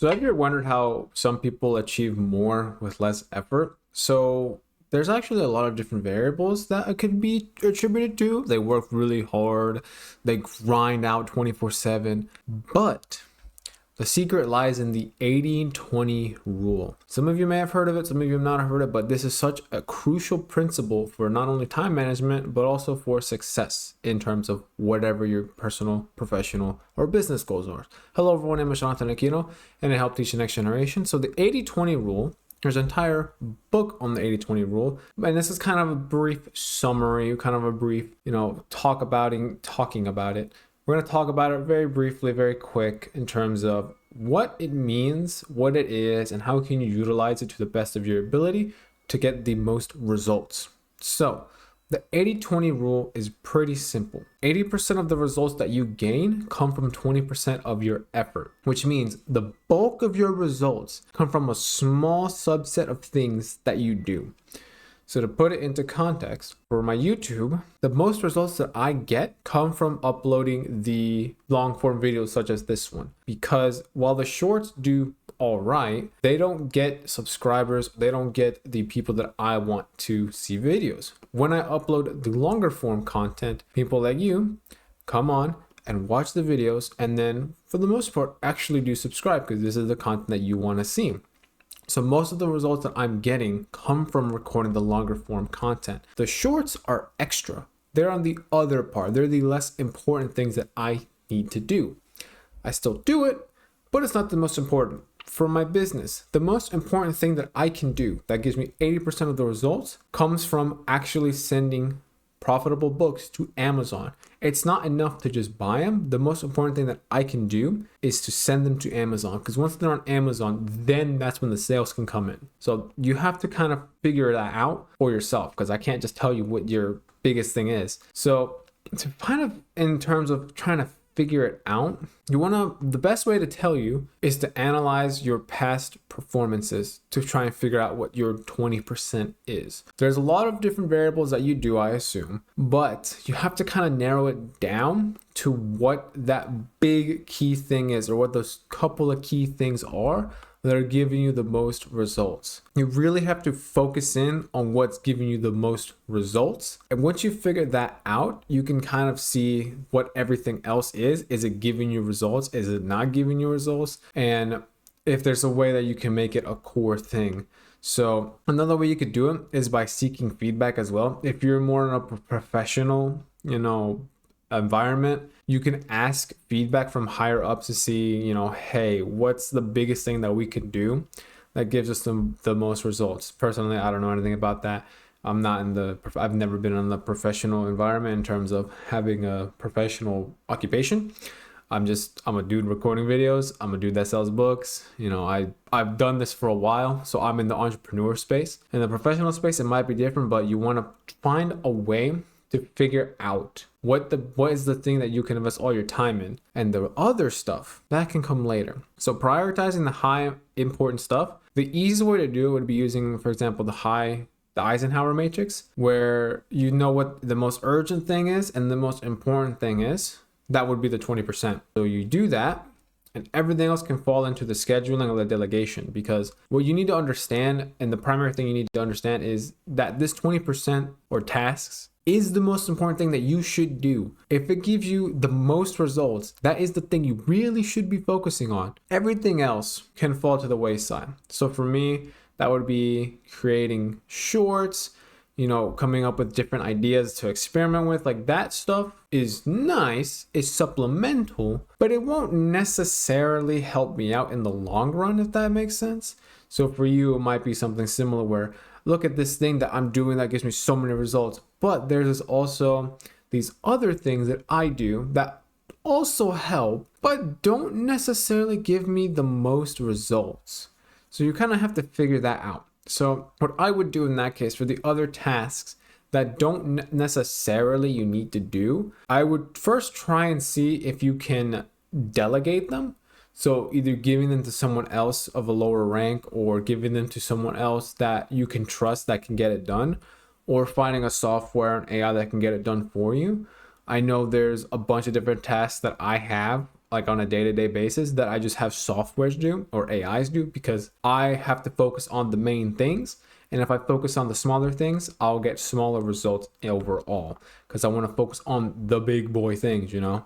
So have you ever wondered how some people achieve more with less effort? So there's actually a lot of different variables that it could be attributed to. They work really hard, they grind out 24/7, but the secret lies in the 80-20 rule. Some of you may have heard of it, some of you have not heard of it, but this is such a crucial principle for not only time management, but also for success in terms of whatever your personal, professional, or business goals are. Hello everyone, I'm Jonathan Aquino, and I help teach the next generation. So the 80-20 rule, there's an entire book on the 80-20 rule, and this is kind of a brief summary, kind of a brief, talking about it. We're going to talk about it very briefly, very quick in terms of what it means, what it is, and how can you utilize it to the best of your ability to get the most results. So the 80-20 rule is pretty simple. 80% of the results that you gain come from 20% of your effort, which means the bulk of your results come from a small subset of things that you do. So to put it into context, for my YouTube, the most results that I get come from uploading the long form videos such as this one. Because while the shorts do all right, they don't get subscribers, they don't get the people that I want to see videos. When I upload the longer form content, people like you come on and watch the videos, and then for the most part actually do subscribe because this is the content that you want to see. So most of the results that I'm getting come from recording the longer form content. The shorts are extra. They're on the other part. They're the less important things that I need to do. I still do it, but it's not the most important. For my business, the most important thing that I can do that gives me 80% of the results comes from actually sending profitable books to Amazon. It's not enough to just buy them. The most important thing that I can do is to send them to Amazon, because once they're on Amazon, then that's when the sales can come in. So you have to kind of figure that out for yourself, because I can't just tell you what your biggest thing is. So to kind of, in terms of trying to figure it out, the best way to tell you is to analyze your past performances to try and figure out what your 20% is. There's a lot of different variables that you do, I assume, but you have to kind of narrow it down to what that big key thing is, or what those couple of key things are that are giving you the most results. You really have to focus in on what's giving you the most results. And once you figure that out, you can kind of see what everything else is. Is it giving you results? Is it not giving you results? And if there's a way that you can make it a core thing. So another way you could do it is by seeking feedback as well. If you're more in a professional, environment, you can ask feedback from higher ups to see, hey, what's the biggest thing that we can do that gives us the most results. Personally, I don't know anything about that. I've never been in the professional environment in terms of having a professional occupation. I'm a dude recording videos. I'm a dude that sells books. I've done this for a while, so I'm in the entrepreneur space. In the professional space, it might be different, but you want to find a way to figure out what is the thing that you can invest all your time in, and the other stuff that can come later. So prioritizing the high important stuff, the easy way to do it would be using, for example, the Eisenhower matrix, where you know what the most urgent thing is and the most important thing is. That would be the 20%. So you do that, and everything else can fall into the scheduling or the delegation, because what you need to understand, and the primary thing you need to understand, is that this 20% or tasks is the most important thing that you should do. If it gives you the most results, that is the thing you really should be focusing on. Everything else can fall to the wayside. So for me, that would be creating shorts, coming up with different ideas to experiment with. Like, that stuff is nice, it's supplemental, but it won't necessarily help me out in the long run, if that makes sense. So for you, it might be something similar where, look at this thing that I'm doing that gives me so many results, but there's also these other things that I do that also help, but don't necessarily give me the most results. So you kind of have to figure that out. So what I would do in that case, for the other tasks that don't necessarily you need to do, I would first try and see if you can delegate them. So either giving them to someone else of a lower rank, or giving them to someone else that you can trust that can get it done, or finding a software and AI that can get it done for you. I know there's a bunch of different tasks that I have like on a day-to-day basis that I just have softwares do or AIs do, because I have to focus on the main things. And if I focus on the smaller things, I'll get smaller results overall, because I want to focus on the big boy things, you know?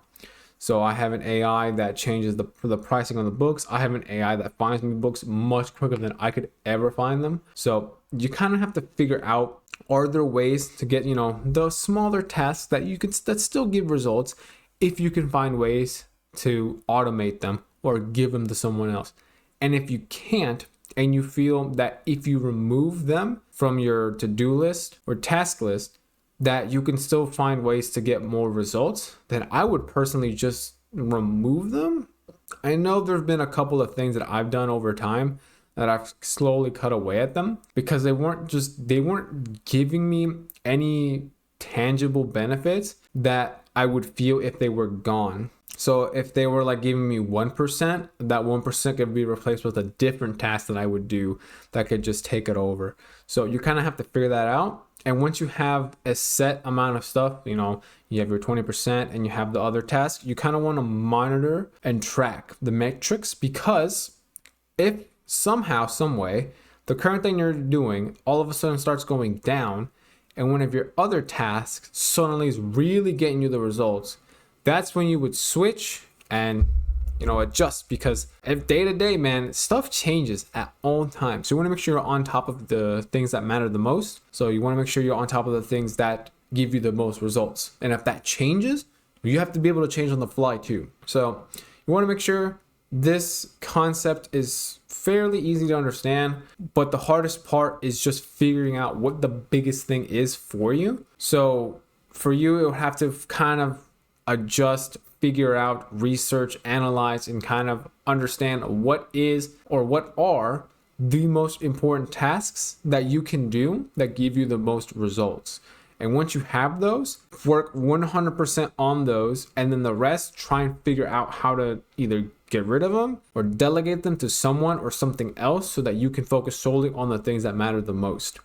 So I have an AI that changes the pricing on the books. I have an AI that finds me books much quicker than I could ever find them. So you kind of have to figure out, are there ways to get, you know, the smaller tasks that you can that still give results, if you can find ways to automate them or give them to someone else. And if you can't, and you feel that if you remove them from your to-do list or task list, that you can still find ways to get more results, then I would personally just remove them. I know there have been a couple of things that I've done over time that I've slowly cut away at them, because they weren't giving me any tangible benefits that I would feel if they were gone. So if they were like giving me 1%, that 1% could be replaced with a different task that I would do that could just take it over. So you kind of have to figure that out. And once you have a set amount of stuff, you know, you have your 20% and you have the other tasks, you kind of want to monitor and track the metrics, because if somehow, some way, the current thing you're doing all of a sudden starts going down, and one of your other tasks suddenly is really getting you the results, that's when you would switch and, you know, adjust. Because if day to day, man, stuff changes at all times. So you want to make sure you're on top of the things that matter the most. So you want to make sure you're on top of the things that give you the most results. And if that changes, you have to be able to change on the fly too. So you want to make sure this concept is fairly easy to understand, but the hardest part is just figuring out what the biggest thing is for you. So for you, it would have to kind of adjust, figure out, research, analyze, and kind of understand what is or what are the most important tasks that you can do that give you the most results. And once you have those, work 100% on those, and then the rest, try and figure out how to either get rid of them or delegate them to someone or something else, so that you can focus solely on the things that matter the most.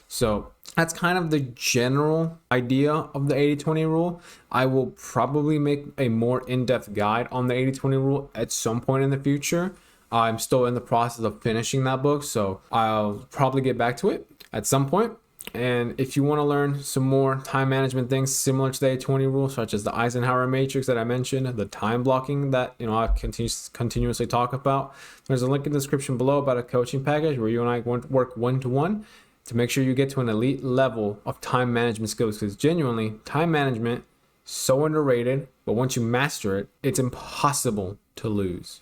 So that's kind of the general idea of the 80-20 rule. I will probably make a more in-depth guide on the 80-20 rule at some point in the future. I'm still in the process of finishing that book, so I'll probably get back to it at some point. And if you want to learn some more time management things similar to the 80-20 rule, such as the Eisenhower matrix that I mentioned, the time blocking that, you know, I continuously talk about, there's a link in the description below about a coaching package where you and I work one-to-one to make sure you get to an elite level of time management skills. Because genuinely, time management, so underrated, but once you master it, it's impossible to lose.